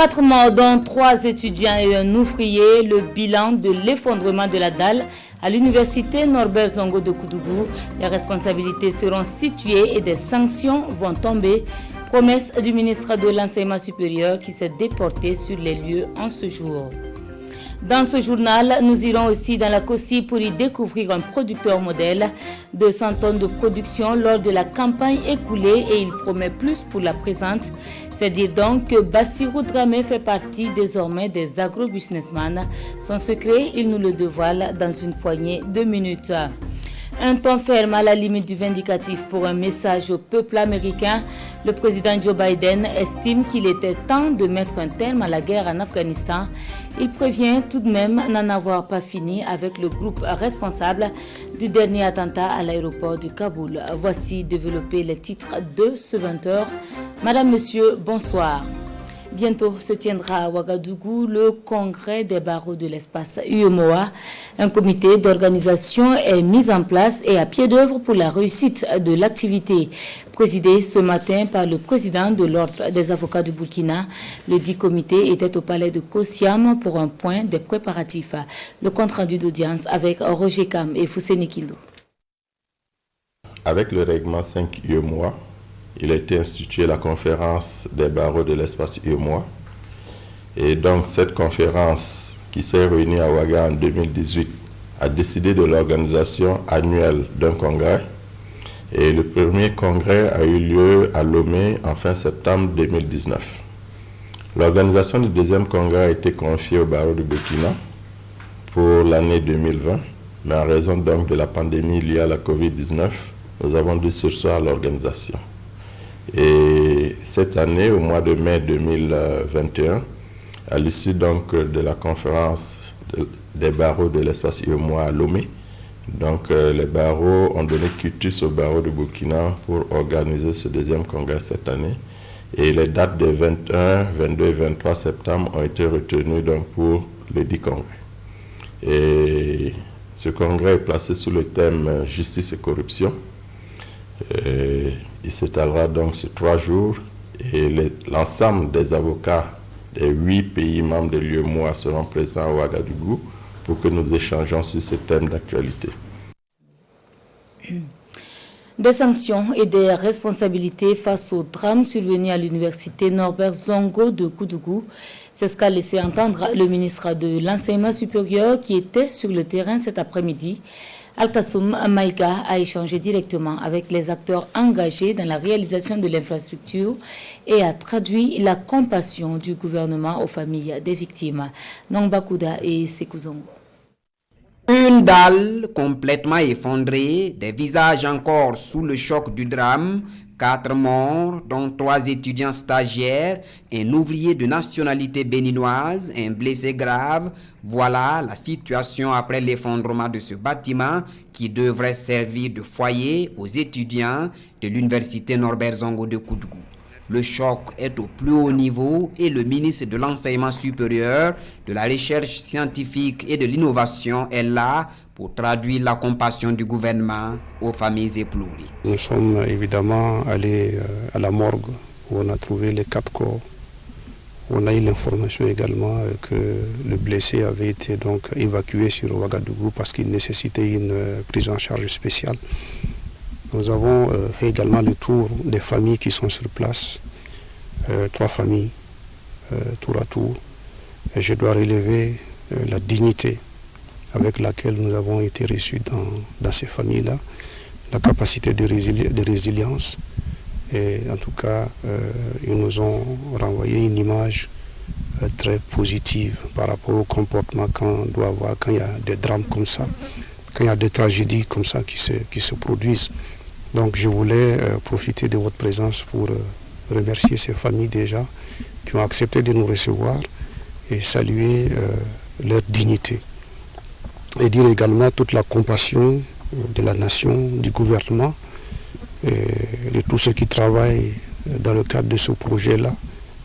4 morts, dont 3 étudiants et un ouvrier. Le bilan de l'effondrement de la dalle à l'université Norbert Zongo de Koudougou. Les responsabilités seront situées et des sanctions vont tomber. Promesse du ministre de l'Enseignement supérieur qui s'est déporté sur les lieux en ce jour. Dans ce journal, nous irons aussi dans la Kossi pour y découvrir un producteur modèle. 200 tonnes de production lors de la campagne écoulée et il promet plus pour la présente. C'est dire donc que Bassirou Dramé fait partie désormais des agro-businessmen. Son secret, il nous le dévoile dans une poignée de minutes. Un ton ferme à la limite du vindicatif pour un message au peuple américain. Le président Joe Biden estime qu'il était temps de mettre un terme à la guerre en Afghanistan. Il prévient tout de même n'en avoir pas fini avec le groupe responsable du dernier attentat à l'aéroport de Kaboul. Voici développer les titres de ce 20h. Madame, monsieur, bonsoir. Bientôt se tiendra à Ouagadougou le congrès des barreaux de l'espace UEMOA. Un comité d'organisation est mis en place et à pied d'œuvre pour la réussite de l'activité. Présidé ce matin par le président de l'Ordre des avocats du Burkina, le dit comité était au palais de Kossiam pour un point des préparatifs. Le compte-rendu d'audience avec Roger Kam et Fousseni Kindo. Avec le règlement 5 UEMOA, il a été institué la conférence des barreaux de l'espace UEMOA. Et donc cette conférence qui s'est réunie à Ouaga en 2018 a décidé de l'organisation annuelle d'un congrès. Et le premier congrès a eu lieu à Lomé en fin septembre 2019. L'organisation du deuxième congrès a été confiée au barreau de Burkina pour l'année 2020. Mais en raison donc de la pandémie liée à la COVID-19, nous avons dû surseoir à l'organisation. Et cette année, au mois de mai 2021, à l'issue donc de la conférence des barreaux de l'espace UEMOA à Lomé, donc les barreaux ont donné quitus au barreau de Burkina pour organiser ce deuxième congrès cette année. Et les dates de 21, 22 et 23 septembre ont été retenues donc pour le dit congrès. Et ce congrès est placé sous le thème Justice et corruption. Il s'étalera donc sur 3 jours et l'ensemble des avocats des 8 pays membres de l'UEMOA seront présents à Ouagadougou pour que nous échangeons sur ce thème d'actualité. Des sanctions et des responsabilités face au drame survenu à l'université Norbert Zongo de Koudougou. C'est ce qu'a laissé entendre le ministre de l'Enseignement supérieur qui était sur le terrain cet après-midi. Al-Kassoum Maïga a échangé directement avec les acteurs engagés dans la réalisation de l'infrastructure et a traduit la compassion du gouvernement aux familles des victimes. Nongbakouda et Sekouzongo. Une dalle complètement effondrée, des visages encore sous le choc du drame, 4 morts, dont 3 étudiants stagiaires, un ouvrier de nationalité béninoise, un blessé grave. Voilà la situation après l'effondrement de ce bâtiment qui devrait servir de foyer aux étudiants de l'université Norbert Zongo de Koudougou. Le choc est au plus haut niveau et le ministre de l'Enseignement supérieur, de la Recherche scientifique et de l'Innovation est là pour traduire la compassion du gouvernement aux familles éplorées. Nous sommes évidemment allés à la morgue où on a trouvé les 4 corps. On a eu l'information également que le blessé avait été donc évacué sur Ouagadougou parce qu'il nécessitait une prise en charge spéciale. Nous avons fait également le tour des familles qui sont sur place, 3 familles, tour à tour. Et je dois relever la dignité avec laquelle nous avons été reçus dans ces familles-là, la capacité de résilience. Et en tout cas, ils nous ont renvoyé une image très positive par rapport au comportement qu'on doit avoir quand il y a des drames comme ça, quand il y a des tragédies comme ça qui se produisent. Donc je voulais profiter de votre présence pour remercier ces familles déjà qui ont accepté de nous recevoir et saluer leur dignité. Et dire également toute la compassion de la nation, du gouvernement et de tous ceux qui travaillent dans le cadre de ce projet-là,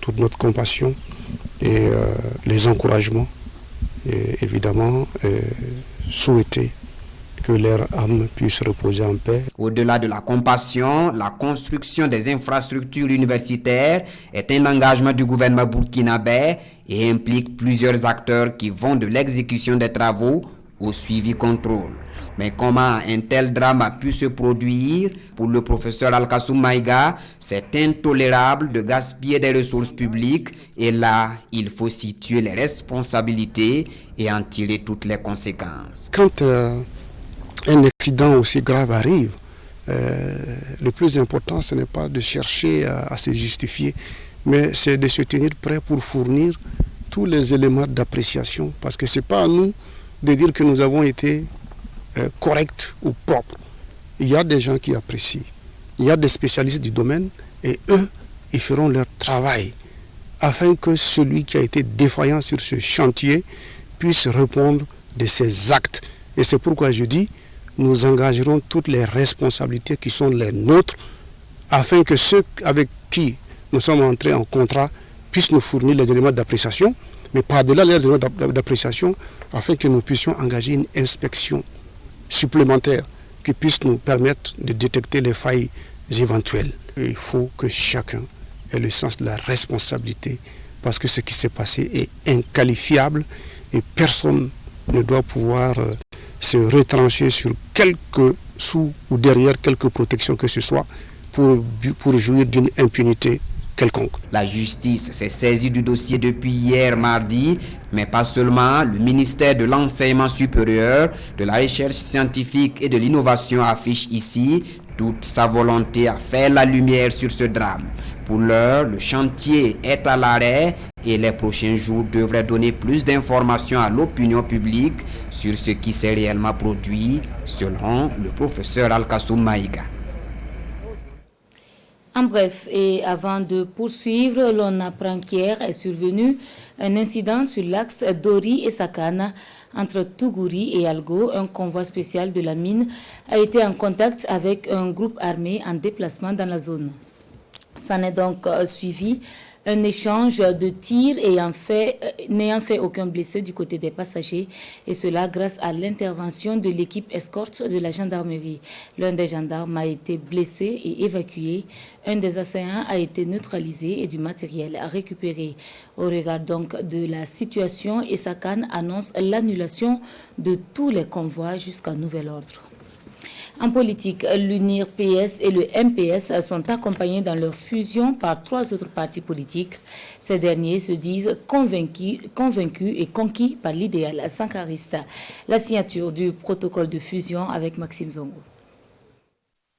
toute notre compassion et les encouragements et évidemment souhaiter que leur âme puisse reposer en paix. Au-delà de la compassion, la construction des infrastructures universitaires est un engagement du gouvernement burkinabé et implique plusieurs acteurs qui vont de l'exécution des travaux au suivi-contrôle. Mais comment un tel drame a pu se produire? Pour le professeur Alkassoum Maïga, c'est intolérable de gaspiller des ressources publiques et là, il faut situer les responsabilités et en tirer toutes les conséquences. Quand un accident aussi grave arrive, le plus important, ce n'est pas de chercher à se justifier, mais c'est de se tenir prêt pour fournir tous les éléments d'appréciation, parce que ce n'est pas à nous de dire que nous avons été corrects ou propres. Il y a des gens qui apprécient, il y a des spécialistes du domaine, et eux, ils feront leur travail, afin que celui qui a été défaillant sur ce chantier puisse répondre de ses actes. Et c'est pourquoi je dis, nous engagerons toutes les responsabilités qui sont les nôtres, afin que ceux avec qui nous sommes entrés en contrat puissent nous fournir les éléments d'appréciation, mais par-delà les éléments d'appréciation, afin que nous puissions engager une inspection supplémentaire qui puisse nous permettre de détecter les failles éventuelles. Il faut que chacun ait le sens de la responsabilité, parce que ce qui s'est passé est inqualifiable et personne ne doit pouvoir se retrancher sur sous ou derrière quelque protection que ce soit pour jouir d'une impunité quelconque. La justice s'est saisie du dossier depuis hier mardi, mais pas seulement. Le ministère de l'Enseignement supérieur, de la Recherche scientifique et de l'Innovation affiche ici toute sa volonté à faire la lumière sur ce drame. Pour l'heure, le chantier est à l'arrêt et les prochains jours devraient donner plus d'informations à l'opinion publique sur ce qui s'est réellement produit, selon le professeur Alkassoum Maïga. En bref, et avant de poursuivre, l'on apprend qu'hier est survenu un incident sur l'axe Dori et Sakana entre Tougouri et Algo. Un convoi spécial de la mine a été en contact avec un groupe armé en déplacement dans la zone. S'en est donc suivi un échange de tirs n'ayant fait aucun blessé du côté des passagers, et cela grâce à l'intervention de l'équipe escorte de la gendarmerie. L'un des gendarmes a été blessé et évacué. Un des assaillants a été neutralisé et du matériel récupéré. Au regard donc de la situation, Essakan annonce l'annulation de tous les convois jusqu'à nouvel ordre. En politique, l'UNIR PS et le MPS sont accompagnés dans leur fusion par 3 autres partis politiques. Ces derniers se disent convaincus et conquis par l'idéal sankariste. La signature du protocole de fusion avec Maxime Zongo.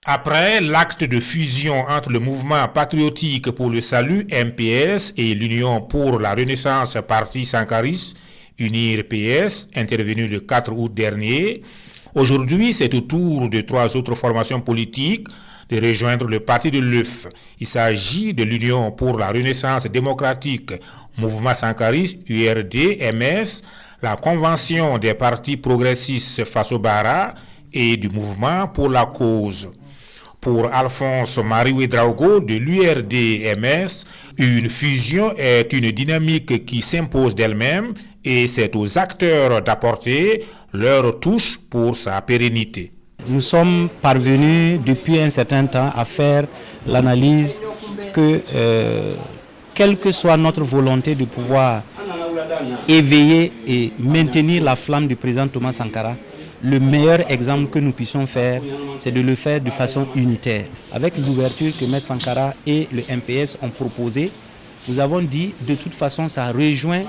Après l'acte de fusion entre le mouvement patriotique pour le salut MPS et l'Union pour la Renaissance parti sankariste, UNIR PS, intervenu le 4 août dernier, aujourd'hui, c'est au tour de 3 autres formations politiques de rejoindre le parti de l'œuf. Il s'agit de l'Union pour la Renaissance démocratique, mouvement sankariste, URD, MS, la Convention des partis progressistes face au Bara et du mouvement pour la cause. Pour Alphonse Marie Ouedraogo de l'URD-MS, une fusion est une dynamique qui s'impose d'elle-même et c'est aux acteurs d'apporter leur touche pour sa pérennité. Nous sommes parvenus depuis un certain temps à faire l'analyse que, quelle que soit notre volonté de pouvoir éveiller et maintenir la flamme du président Thomas Sankara, le meilleur exemple que nous puissions faire, c'est de le faire de façon unitaire. Avec l'ouverture que M. Sankara et le MPS ont proposé, nous avons dit de toute façon ça rejoint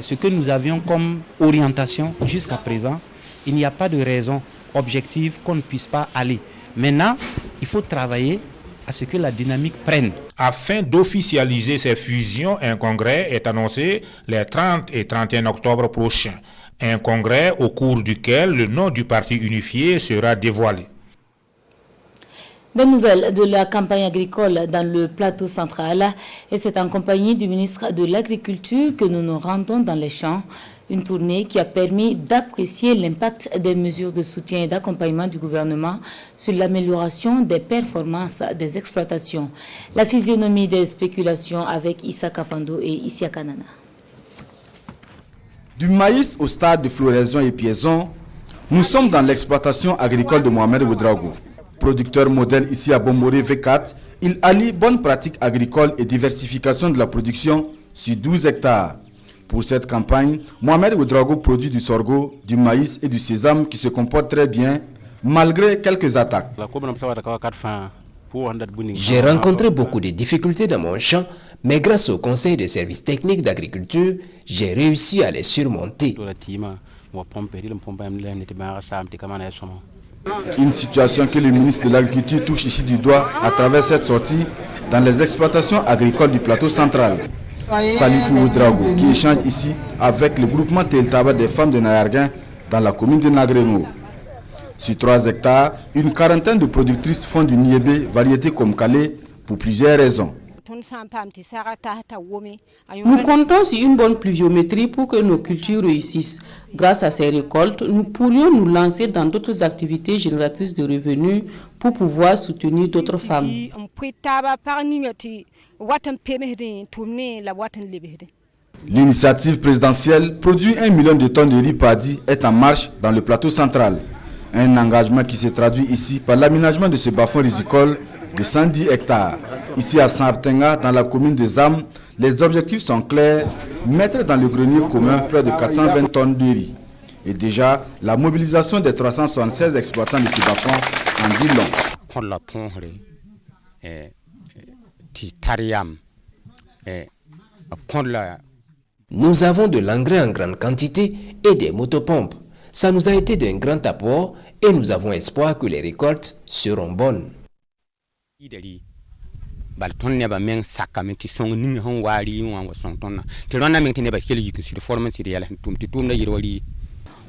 ce que nous avions comme orientation jusqu'à présent. Il n'y a pas de raison objective qu'on ne puisse pas aller. Maintenant, il faut travailler à ce que la dynamique prenne. Afin d'officialiser ces fusions, un congrès est annoncé les 30 et 31 octobre prochains. Un congrès au cours duquel le nom du parti unifié sera dévoilé. Des nouvelles de la campagne agricole dans le plateau central, et c'est en compagnie du ministre de l'Agriculture que nous nous rendons dans les champs. Une tournée qui a permis d'apprécier l'impact des mesures de soutien et d'accompagnement du gouvernement sur l'amélioration des performances des exploitations. La physionomie des spéculations avec Issa Kafando et Isiaka Nana. Du maïs au stade de floraison et piaison, Nous sommes dans l'exploitation agricole de Mohamed Ouedraogo. Producteur modèle ici à Bomboré V4, il allie bonnes pratiques agricoles et diversification de la production sur 12 hectares. Pour cette campagne, Mohamed Ouedraogo produit du sorgho, du maïs et du sésame qui se comportent très bien, malgré quelques attaques. J'ai rencontré beaucoup de difficultés dans mon champ, mais grâce au conseil des services techniques d'agriculture, j'ai réussi à les surmonter. Une situation que le ministre de l'Agriculture touche ici du doigt à travers cette sortie dans les exploitations agricoles du plateau central. Salifou Ouedraogo qui échange ici avec le groupement Teltaba des femmes de Nayarguin dans la commune de Nagrengo. Sur 3 hectares, une quarantaine de productrices font du niébé, variété comme Calais, pour plusieurs raisons. Nous comptons sur une bonne pluviométrie pour que nos cultures réussissent. Grâce à ces récoltes, nous pourrions nous lancer dans d'autres activités génératrices de revenus pour pouvoir soutenir d'autres femmes. L'initiative présidentielle produit 1 million de tonnes de riz paddy est en marche dans le plateau central. Un engagement qui se traduit ici par l'aménagement de ce bas-fond risicole de 110 hectares. Ici à Santenga, dans la commune de Zam, les objectifs sont clairs, mettre dans le grenier commun près de 420 tonnes de riz. Et déjà, la mobilisation des 376 exploitants de ce bas-fond en dit long. Nous avons de l'engrais en grande quantité et des motopompes. Ça nous a été d'un grand apport et nous avons espoir que les récoltes seront bonnes.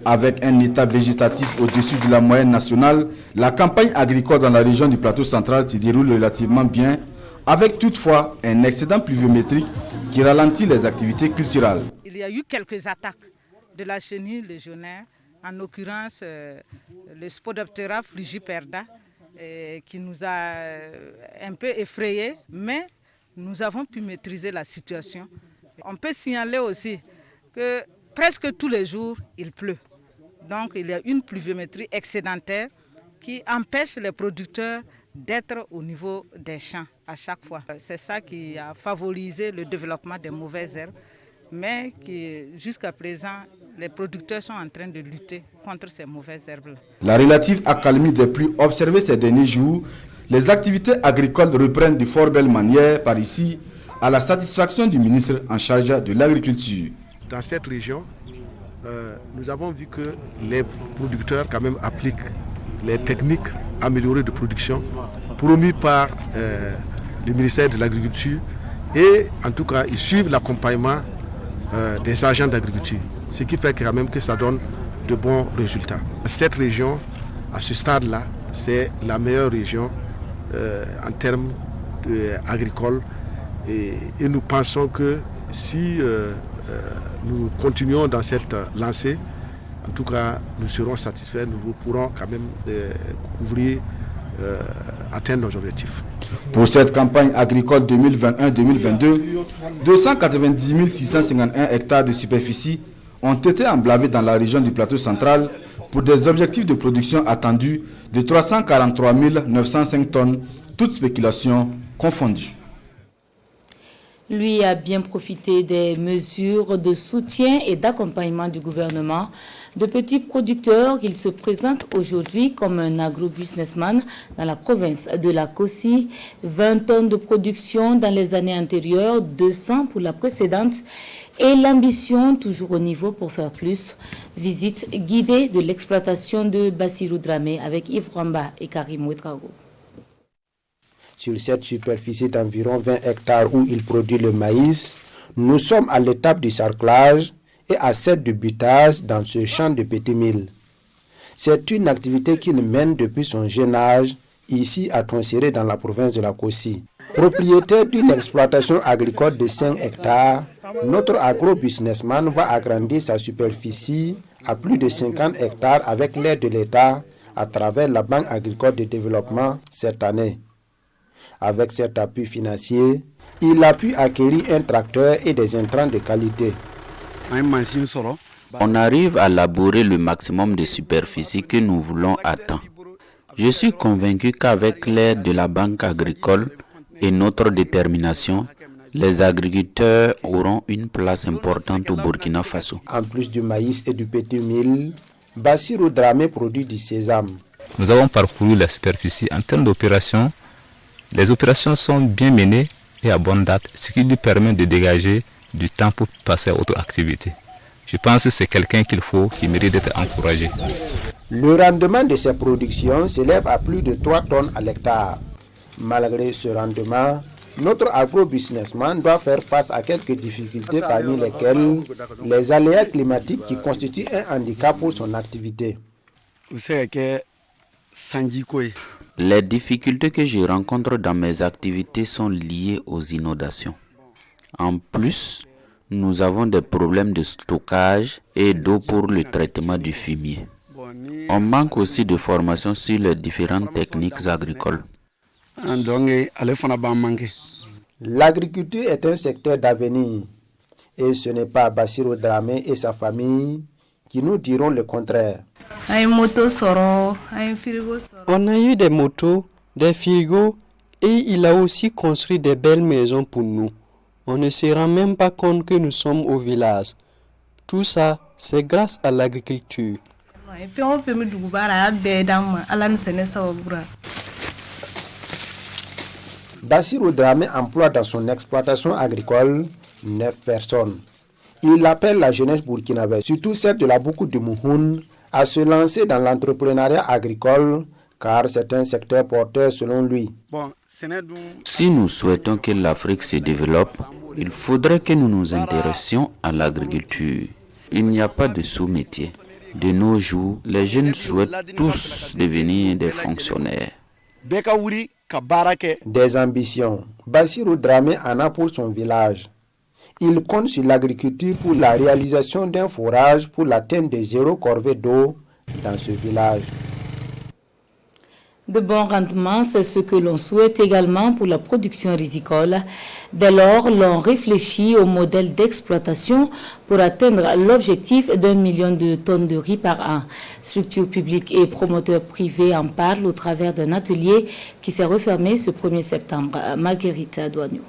Avec un état végétatif au-dessus de la moyenne nationale, la campagne agricole dans la région du plateau central se déroule relativement bien, avec toutefois un excédent pluviométrique qui ralentit les activités culturelles. Il y a eu quelques attaques de la chenille légionnaire, en l'occurrence le Spodoptera frugiperda, qui nous a un peu effrayés, mais nous avons pu maîtriser la situation. On peut signaler aussi que presque tous les jours, il pleut. Donc il y a une pluviométrie excédentaire qui empêche les producteurs d'être au niveau des champs à chaque fois. C'est ça qui a favorisé le développement des mauvaises herbes, mais qui jusqu'à présent, les producteurs sont en train de lutter contre ces mauvaises herbes-là. La relative accalmie des pluies observée ces derniers jours, les activités agricoles reprennent de fort belle manière par ici, à la satisfaction du ministre en charge de l'agriculture. Dans cette région, nous avons vu que les producteurs quand même appliquent les techniques améliorées de production promues par le ministère de l'Agriculture et en tout cas ils suivent l'accompagnement des agents d'agriculture, ce qui fait quand même que ça donne de bons résultats. Cette région, à ce stade-là, c'est la meilleure région en termes agricoles et nous pensons que si nous continuons dans cette lancée, en tout cas nous serons satisfaits, nous pourrons quand même atteindre nos objectifs. Pour cette campagne agricole 2021-2022, 290 651 hectares de superficie ont été emblavés dans la région du plateau central pour des objectifs de production attendus de 343 905 tonnes, toutes spéculations confondues. Lui a bien profité des mesures de soutien et d'accompagnement du gouvernement. De petits producteurs, il se présente aujourd'hui comme un agro-businessman dans la province de la Kossi. 20 tonnes de production dans les années antérieures, 200 pour la précédente. Et l'ambition, toujours au niveau pour faire plus. Visite guidée de l'exploitation de Bassirou Dramé avec Yves Ramba et Karim Ouedraogo. Sur cette superficie d'environ 20 hectares où il produit le maïs, nous sommes à l'étape du sarclage et à celle du butage dans ce champ de petits milles. C'est une activité qu'il mène depuis son jeune âge, ici à Tonséré dans la province de la Kossi. Propriétaire d'une exploitation agricole de 5 hectares, notre agro-businessman va agrandir sa superficie à plus de 50 hectares avec l'aide de l'État à travers la Banque agricole de développement cette année. Avec cet appui financier, il a pu acquérir un tracteur et des intrants de qualité. On arrive à labourer le maximum de superficie que nous voulons à temps. Je suis convaincu qu'avec l'aide de la Banque agricole et notre détermination, les agriculteurs auront une place importante au Burkina Faso. En plus du maïs et du petit mil, Bassirou Dramé produit du sésame. Nous avons parcouru la superficie en termes d'opérations. Les opérations sont bien menées et à bonne date, ce qui lui permet de dégager du temps pour passer à autre activité. Je pense que c'est quelqu'un qui mérite d'être encouragé. Le rendement de ces productions s'élève à plus de 3 tonnes à l'hectare. Malgré ce rendement, notre agro-businessman doit faire face à quelques difficultés parmi lesquelles les aléas climatiques qui constituent un handicap pour son activité. Les difficultés que je rencontre dans mes activités sont liées aux inondations. En plus, nous avons des problèmes de stockage et d'eau pour le traitement du fumier. On manque aussi de formation sur les différentes techniques agricoles. L'agriculture est un secteur d'avenir et ce n'est pas Bassirou Dramé et sa famille qui nous diront le contraire. On a eu des motos, des frigos et il a aussi construit des belles maisons pour nous. On ne se rend même pas compte que nous sommes au village. Tout ça, c'est grâce à l'agriculture. Bassirou Dramé emploie dans son exploitation agricole 9 personnes. Il appelle la jeunesse burkinabé, surtout celle de la Boukou du Mouhoun, à se lancer dans l'entrepreneuriat agricole car c'est un secteur porteur selon lui. Si nous souhaitons que l'Afrique se développe, il faudrait que nous nous intéressions à l'agriculture. Il n'y a pas de sous-métier. De nos jours, les jeunes souhaitent tous devenir des fonctionnaires. Des ambitions. Bassirou Dramé en a pour son village. Il compte sur l'agriculture pour la réalisation d'un forage pour l'atteinte de 0 corvée d'eau dans ce village. De bons rendements, c'est ce que l'on souhaite également pour la production rizicole. Dès lors, l'on réfléchit au modèle d'exploitation pour atteindre l'objectif d'1 million de tonnes de riz par an. Structures publiques et promoteurs privés en parlent au travers d'un atelier qui s'est refermé ce 1er septembre. Marguerite Adouagno.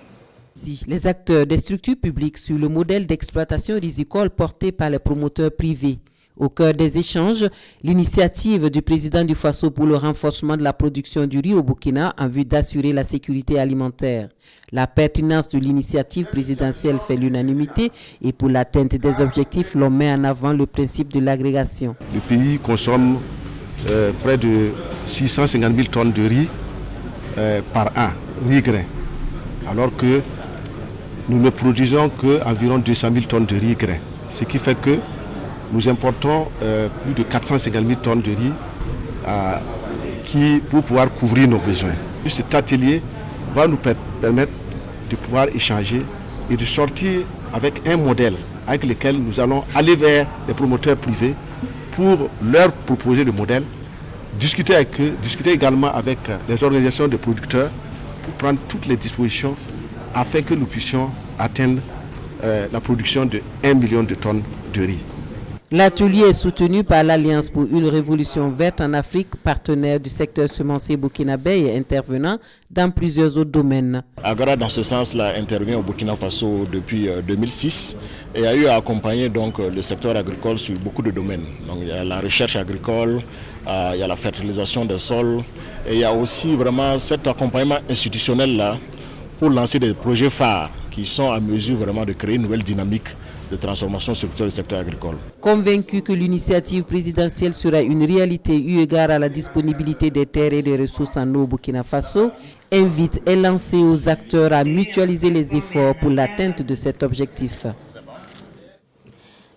Les acteurs des structures publiques sur le modèle d'exploitation rizicole porté par les promoteurs privés. Au cœur des échanges, l'initiative du président du Faso pour le renforcement de la production du riz au Burkina en vue d'assurer la sécurité alimentaire. La pertinence de l'initiative présidentielle fait l'unanimité et pour l'atteinte des objectifs, l'on met en avant le principe de l'agrégation. Le pays consomme près de 650 000 tonnes de riz par an, riz grain, alors que nous ne produisons qu'environ 200 000 tonnes de riz grain, ce qui fait que nous importons plus de 450 000 tonnes de riz pour pouvoir couvrir nos besoins. Cet atelier va nous permettre de pouvoir échanger et de sortir avec un modèle avec lequel nous allons aller vers les promoteurs privés pour leur proposer le modèle, discuter avec eux, discuter également avec les organisations de producteurs pour prendre toutes les dispositions afin que nous puissions atteindre la production de 1 million de tonnes de riz. L'atelier est soutenu par l'Alliance pour une révolution verte en Afrique, partenaire du secteur semencier burkinabé et intervenant dans plusieurs autres domaines. Agora, dans ce sens-là, intervient au Burkina Faso depuis 2006 et a eu à accompagner donc, le secteur agricole sur beaucoup de domaines. Donc, il y a la recherche agricole, il y a la fertilisation des sols et il y a aussi vraiment cet accompagnement institutionnel-là pour lancer des projets phares qui sont à mesure vraiment de créer une nouvelle dynamique de transformation structurelle du secteur agricole. Convaincu que l'initiative présidentielle sera une réalité eu égard à la disponibilité des terres et des ressources en eau au Burkina Faso, invite et lance aux acteurs à mutualiser les efforts pour l'atteinte de cet objectif.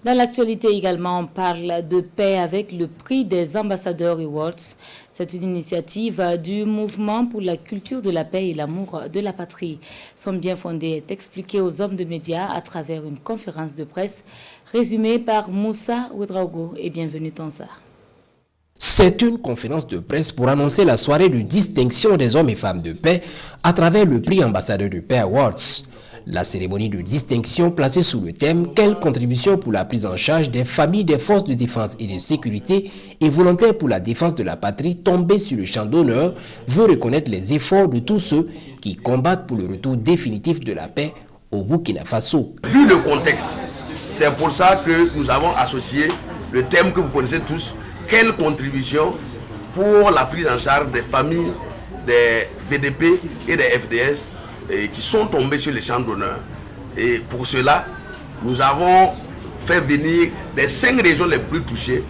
Dans l'actualité également, on parle de paix avec le prix des ambassadeurs Awards. C'est une initiative du mouvement pour la culture de la paix et l'amour de la patrie. Son bien fondé est expliqué aux hommes de médias à travers une conférence de presse résumée par Moussa Ouedraogo et bienvenue Tansa. C'est une conférence de presse pour annoncer la soirée de distinction des hommes et femmes de paix à travers le prix ambassadeur de paix Awards. La cérémonie de distinction placée sous le thème « Quelle contribution pour la prise en charge des familles des forces de défense et de sécurité et volontaires pour la défense de la patrie tombées sur le champ d'honneur » veut reconnaître les efforts de tous ceux qui combattent pour le retour définitif de la paix au Burkina Faso. Vu le contexte, c'est pour ça que nous avons associé le thème que vous connaissez tous, « Quelle contribution pour la prise en charge des familles des VDP et des FDS qui sont tombés sur les champs d'honneur. » Et pour cela, nous avons fait venir des 5 régions les plus touchées,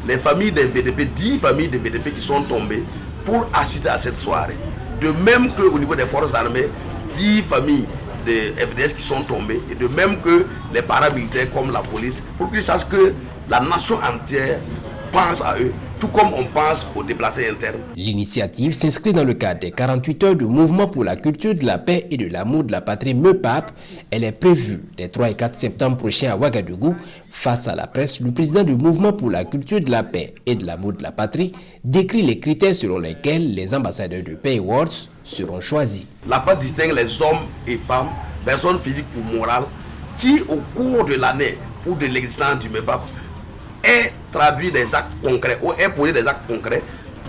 les familles des VDP, 10 familles des VDP qui sont tombées pour assister à cette soirée. De même qu'au niveau des forces armées, 10 familles de FDS qui sont tombées, et de même que les paramilitaires comme la police, pour qu'ils sachent que la nation entière pense à eux, tout comme on pense aux déplacés internes. L'initiative s'inscrit dans le cadre des 48 heures de mouvement pour la culture de la paix et de l'amour de la patrie MEPAP. Elle est prévue les 3 et 4 septembre prochains à Ouagadougou. Face à la presse, le président du mouvement pour la culture de la paix et de l'amour de la patrie décrit les critères selon lesquels les ambassadeurs de Paix Awards seront choisis. La paix distingue les hommes et femmes, personnes physiques ou morales, qui au cours de l'année ou de l'existence du MEPAP est traduit des actes concrets ou est posé des actes concrets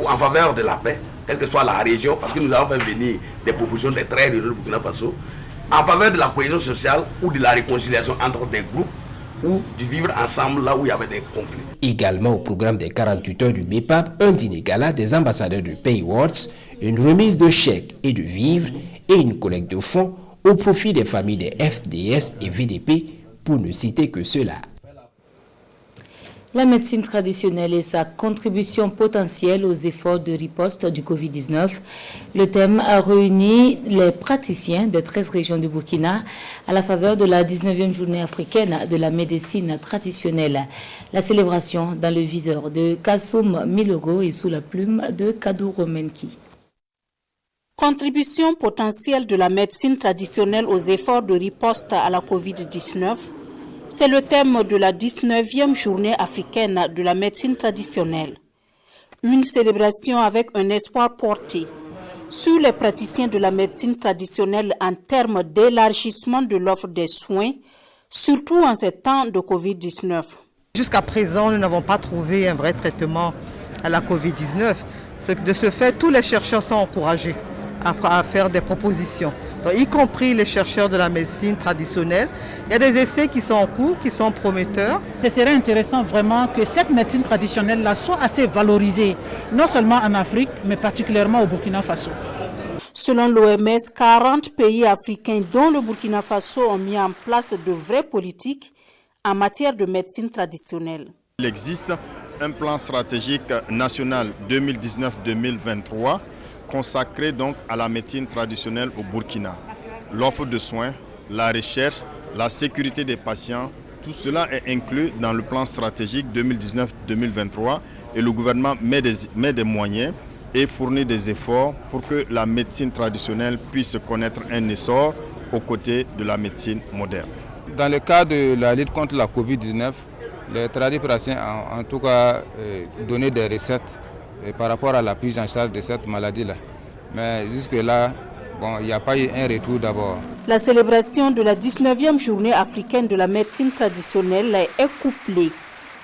en faveur de la paix, quelle que soit la région, parce que nous avons fait venir des propositions des 13 régions du Burkina Faso, en faveur de la cohésion sociale ou de la réconciliation entre des groupes ou du vivre ensemble là où il y avait des conflits. Également au programme des 48 heures du MEPAP, un dîner gala des ambassadeurs du Paix Awards, une remise de chèques et de vivres et une collecte de fonds au profit des familles des FDS et VDP, pour ne citer que cela. La médecine traditionnelle et sa contribution potentielle aux efforts de riposte du Covid-19. Le thème a réuni les praticiens des 13 régions du Burkina à la faveur de la 19e journée africaine de la médecine traditionnelle. La célébration dans le viseur de Kassoum Milogo et sous la plume de Kadou Romenki. Contribution potentielle de la médecine traditionnelle aux efforts de riposte à la Covid-19. C'est le thème de la 19e journée africaine de la médecine traditionnelle. Une célébration avec un espoir porté sur les praticiens de la médecine traditionnelle en termes d'élargissement de l'offre des soins, surtout en ces temps de Covid-19. Jusqu'à présent, nous n'avons pas trouvé un vrai traitement à la Covid-19. De ce fait, tous les chercheurs sont encouragés à faire des propositions, donc, y compris les chercheurs de la médecine traditionnelle. Il y a des essais qui sont en cours, qui sont prometteurs. Ce serait intéressant vraiment que cette médecine traditionnelle-là soit assez valorisée, non seulement en Afrique, mais particulièrement au Burkina Faso. Selon l'OMS, 40 pays africains, dont le Burkina Faso, ont mis en place de vraies politiques en matière de médecine traditionnelle. Il existe un plan stratégique national 2019-2023 consacré donc à la médecine traditionnelle au Burkina. L'offre de soins, la recherche, la sécurité des patients, tout cela est inclus dans le plan stratégique 2019-2023 et le gouvernement met des moyens et fournit des efforts pour que la médecine traditionnelle puisse connaître un essor aux côtés de la médecine moderne. Dans le cas de la lutte contre la Covid-19, les tradipraticiens ont en tout cas donné des recettes par rapport à la prise en charge de cette maladie-là. Mais jusque-là, il n'y a pas eu un retour d'abord. La célébration de la 19e journée africaine de la médecine traditionnelle est couplée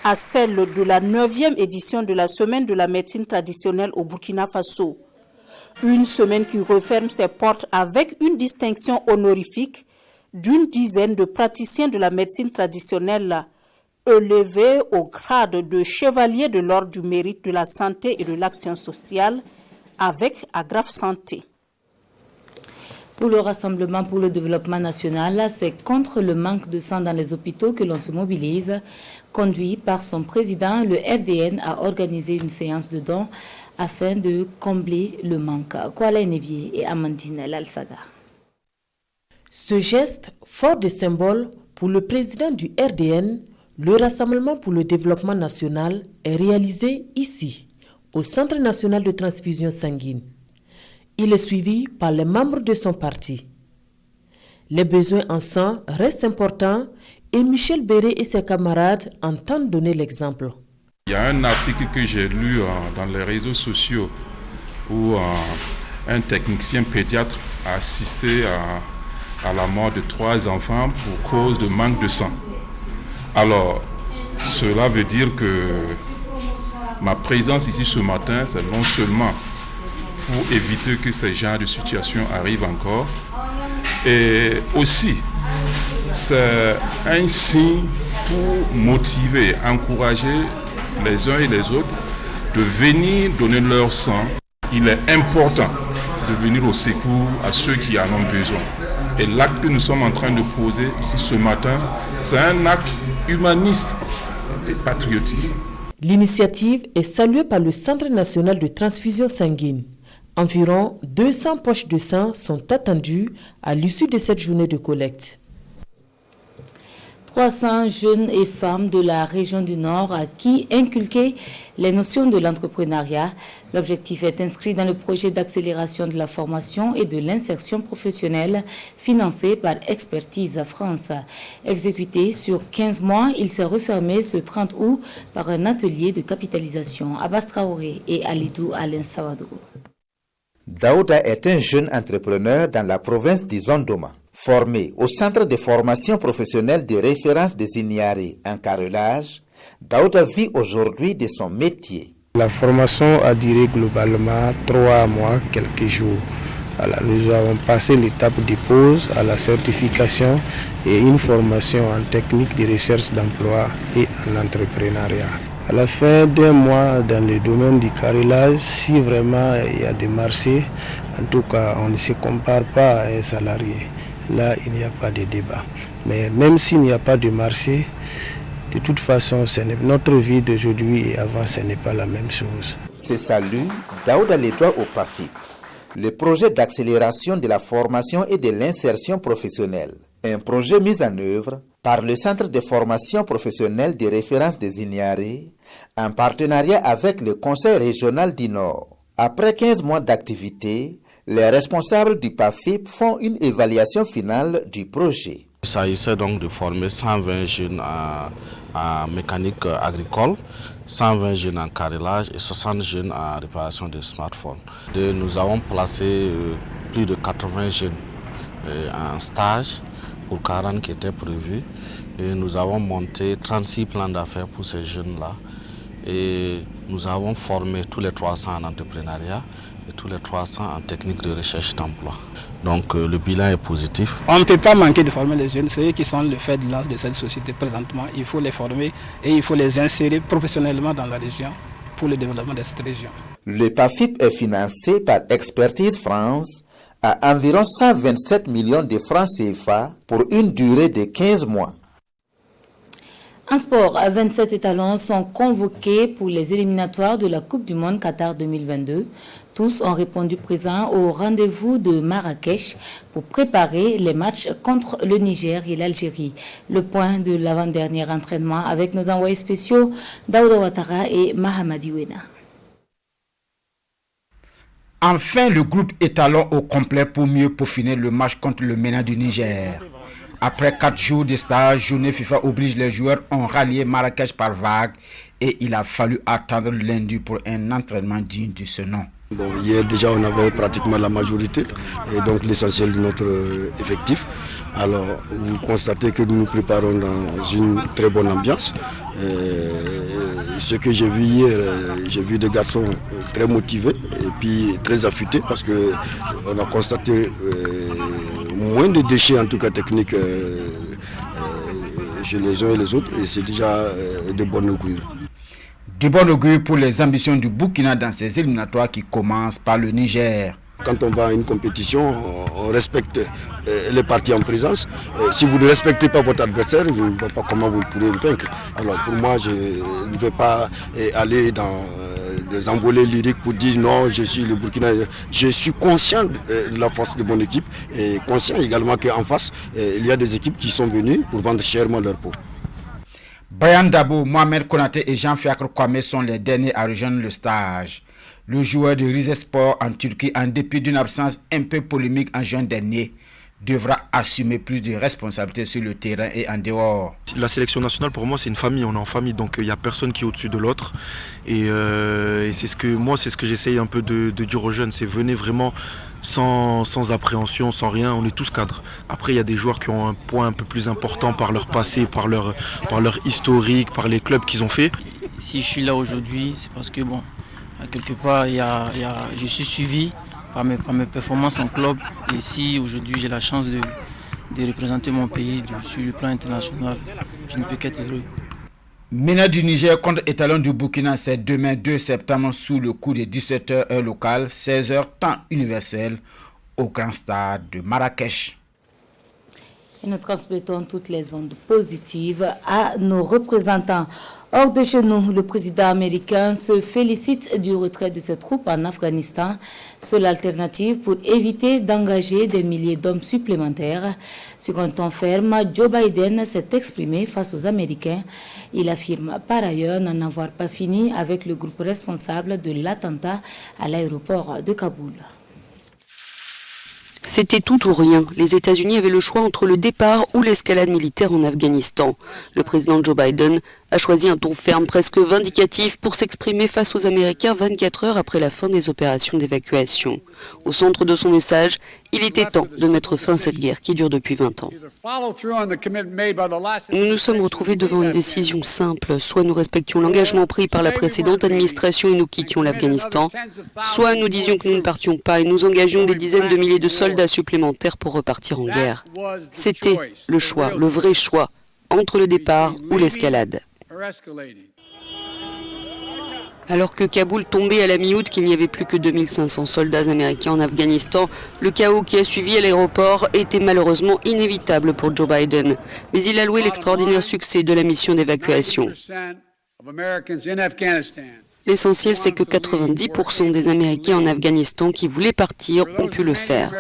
à celle de la 9e édition de la semaine de la médecine traditionnelle au Burkina Faso. Une semaine qui referme ses portes avec une distinction honorifique d'une dizaine de praticiens de la médecine traditionnelle élevés au grade de chevalier de l'ordre du mérite de la santé et de l'action sociale avec Agraf Santé. Pour le Rassemblement pour le développement national, c'est contre le manque de sang dans les hôpitaux que l'on se mobilise. Conduit par son président, le RDN a organisé une séance de dons afin de combler le manque. Kuala Nebié et Amandine Lalsaga. Ce geste, fort de symbole pour le président du RDN, le Rassemblement pour le développement national, est réalisé ici, au Centre national de transfusion sanguine. Il est suivi par les membres de son parti. Les besoins en sang restent importants et Michel Béré et ses camarades entendent donner l'exemple. Il y a un article que j'ai lu dans les réseaux sociaux où un technicien pédiatre a assisté à la mort de 3 enfants pour cause de manque de sang. Alors, cela veut dire que ma présence ici ce matin, c'est non seulement pour éviter que ces genres de situations arrivent encore, et aussi c'est un signe pour motiver, encourager les uns et les autres de venir donner leur sang. Il est important de venir au secours à ceux qui en ont besoin. Et l'acte que nous sommes en train de poser ici ce matin, c'est un acte humaniste et patriotisme. L'initiative est saluée par le Centre national de transfusion sanguine. Environ 200 poches de sang sont attendues à l'issue de cette journée de collecte. 300 jeunes et femmes de la région du Nord à qui inculquer les notions de l'entrepreneuriat. L'objectif est inscrit dans le projet d'accélération de la formation et de l'insertion professionnelle financé par Expertise France. Exécuté sur 15 mois, il s'est refermé ce 30 août par un atelier de capitalisation. Abbas Traoré et Alidou Alain Sawadou. Daouda est un jeune entrepreneur dans la province du Zondoma. Formé au centre de formation professionnelle de référence des Ignari en carrelage, Daouda vit aujourd'hui de son métier. La formation a duré globalement 3 mois, quelques jours. Alors, nous avons passé l'étape de pause à la certification et une formation en technique de recherche d'emploi et en entrepreneuriat. À la fin d'un mois dans le domaine du carrelage, si vraiment il y a des marchés, en tout cas on ne se compare pas à un salarié. Là, il n'y a pas de débat. Mais même s'il n'y a pas de marché, de toute façon, notre vie d'aujourd'hui et avant, ce n'est pas la même chose. Ce salut, Daouda les doit au PAFIP, le projet d'accélération de la formation et de l'insertion professionnelle. Un projet mis en œuvre par le Centre de formation professionnelle de référence des Ignari en partenariat avec le Conseil régional du Nord. Après 15 mois d'activité, les responsables du PAFIP font une évaluation finale du projet. Il s'agissait donc de former 120 jeunes en mécanique agricole, 120 jeunes en carrelage et 60 jeunes en réparation de smartphones. Nous avons placé plus de 80 jeunes en stage pour 40 qui étaient prévus. Et nous avons monté 36 plans d'affaires pour ces jeunes-là. Et nous avons formé tous les 300 en entrepreneuriat et tous les 300 en technique de recherche d'emploi. Donc le bilan est positif. On ne peut pas manquer de former les jeunes, c'est eux qui sont le fer de lance de cette société présentement. Il faut les former et il faut les insérer professionnellement dans la région pour le développement de cette région. Le PAFIP est financé par Expertise France à environ 127 millions de francs CFA pour une durée de 15 mois. En sport, 27 étalons sont convoqués pour les éliminatoires de la Coupe du Monde Qatar 2022. Tous ont répondu présents au rendez-vous de Marrakech pour préparer les matchs contre le Niger et l'Algérie. Le point de l'avant-dernier entraînement avec nos envoyés spéciaux Daouda Ouattara et Mahamadi Wena. Enfin, le groupe étalon au complet pour mieux peaufiner le match contre le MENA du Niger. Après 4 jours de stage, journée FIFA oblige les joueurs ont rallié Marrakech par vague et il a fallu attendre lundi pour un entraînement digne de ce nom. Bon, hier déjà on avait pratiquement la majorité et donc l'essentiel de notre effectif. Alors vous constatez que nous nous préparons dans une très bonne ambiance. Ce que j'ai vu hier, j'ai vu des garçons très motivés et puis très affûtés parce qu'on a constaté moins de déchets en tout cas techniques chez les uns et les autres et c'est déjà de bonne augure. De bon augure pour les ambitions du Burkina dans ces éliminatoires qui commencent par le Niger. Quand on va à une compétition, on respecte les parties en présence. Si vous ne respectez pas votre adversaire, je ne vois pas comment vous pourrez le vaincre. Alors pour moi, je ne vais pas aller dans des envolées lyriques pour dire non, je suis le Burkina. Je suis conscient de la force de mon équipe et conscient également qu'en face, il y a des équipes qui sont venues pour vendre chèrement leur peau. Brian Dabo, Mohamed Konaté et Jean-Fiacre Kwame sont les derniers à rejoindre le stage. Le joueur de Rizespor en Turquie, en dépit d'une absence un peu polémique en juin dernier, devra assumer plus de responsabilités sur le terrain et en dehors. La sélection nationale, pour moi, c'est une famille. On est en famille, donc il n'y a personne qui est au-dessus de l'autre. Et c'est ce que j'essaye un peu de dire aux jeunes, c'est venez vraiment sans appréhension, sans rien, on est tous cadres. Après, il y a des joueurs qui ont un point un peu plus important par leur passé, par leur historique, par les clubs qu'ils ont fait. Si je suis là aujourd'hui, c'est parce que, bon, quelque part, je suis suivi par mes performances en club. Et si aujourd'hui j'ai la chance de représenter mon pays sur le plan international, je ne peux qu'être heureux. MENA du Niger contre Étalon du Burkina, c'est demain 2 septembre sous le coup de 17h heure locale, 16h temps universel au Grand Stade de Marrakech. Et nous transmettons toutes les ondes positives à nos représentants. Hors de chez nous, le président américain se félicite du retrait de ses troupes en Afghanistan, seule alternative pour éviter d'engager des milliers d'hommes supplémentaires. Sur un ton ferme, Joe Biden s'est exprimé face aux Américains. Il affirme par ailleurs n'en avoir pas fini avec le groupe responsable de l'attentat à l'aéroport de Kaboul. C'était tout ou rien. Les États-Unis avaient le choix entre le départ ou l'escalade militaire en Afghanistan. Le président Joe Biden a choisi un ton ferme presque vindicatif pour s'exprimer face aux Américains 24 heures après la fin des opérations d'évacuation. Au centre de son message, il était temps de mettre fin à cette guerre qui dure depuis 20 ans. Nous nous sommes retrouvés devant une décision simple. Soit nous respections l'engagement pris par la précédente administration et nous quittions l'Afghanistan, soit nous disions que nous ne partions pas et nous engagions des dizaines de milliers de soldats supplémentaires pour repartir en guerre. C'était le choix, le vrai choix, entre le départ ou l'escalade. Alors que Kaboul tombait à la mi-août, qu'il n'y avait plus que 2500 soldats américains en Afghanistan, le chaos qui a suivi à l'aéroport était malheureusement inévitable pour Joe Biden. Mais il a loué l'extraordinaire succès de la mission d'évacuation. L'essentiel, c'est que 90% des Américains en Afghanistan qui voulaient partir ont pu le faire.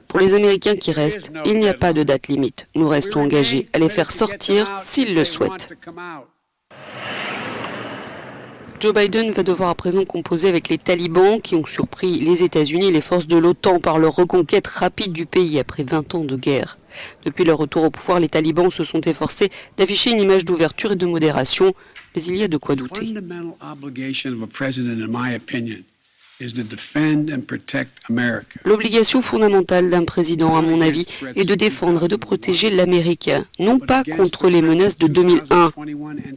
Pour les Américains qui restent, il n'y a pas de date limite. Nous restons engagés à les faire sortir s'ils le souhaitent. Joe Biden va devoir à présent composer avec les talibans qui ont surpris les États-Unis et les forces de l'OTAN par leur reconquête rapide du pays après 20 ans de guerre. Depuis leur retour au pouvoir, les talibans se sont efforcés d'afficher une image d'ouverture et de modération, mais il y a de quoi douter. L'obligation fondamentale d'un président, à mon avis, est de défendre et de protéger l'Amérique, non pas contre les menaces de 2001,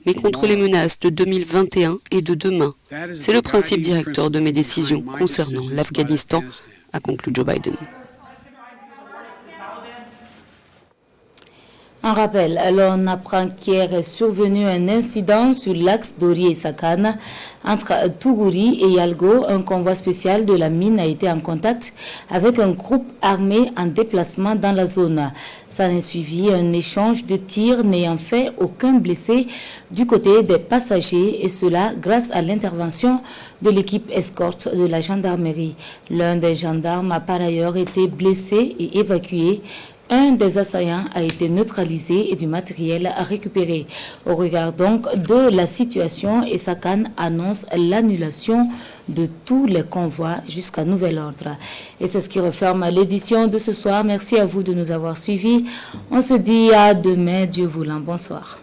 mais contre les menaces de 2021 et de demain. C'est le principe directeur de mes décisions concernant l'Afghanistan, a conclu Joe Biden. Un rappel, on apprend qu'hier est survenu un incident sur l'axe Dori et Sakane entre Tougouri et Yalgo. Un convoi spécial de la mine a été en contact avec un groupe armé en déplacement dans la zone. Ça a suivi un échange de tirs n'ayant fait aucun blessé du côté des passagers et cela grâce à l'intervention de l'équipe escorte de la gendarmerie. L'un des gendarmes a par ailleurs été blessé et évacué. Un des assaillants a été neutralisé et du matériel récupéré. Au regard donc de la situation, Sakane annonce l'annulation de tous les convois jusqu'à nouvel ordre. Et c'est ce qui referme l'édition de ce soir. Merci à vous de nous avoir suivis. On se dit à demain, Dieu voulant. Bonsoir.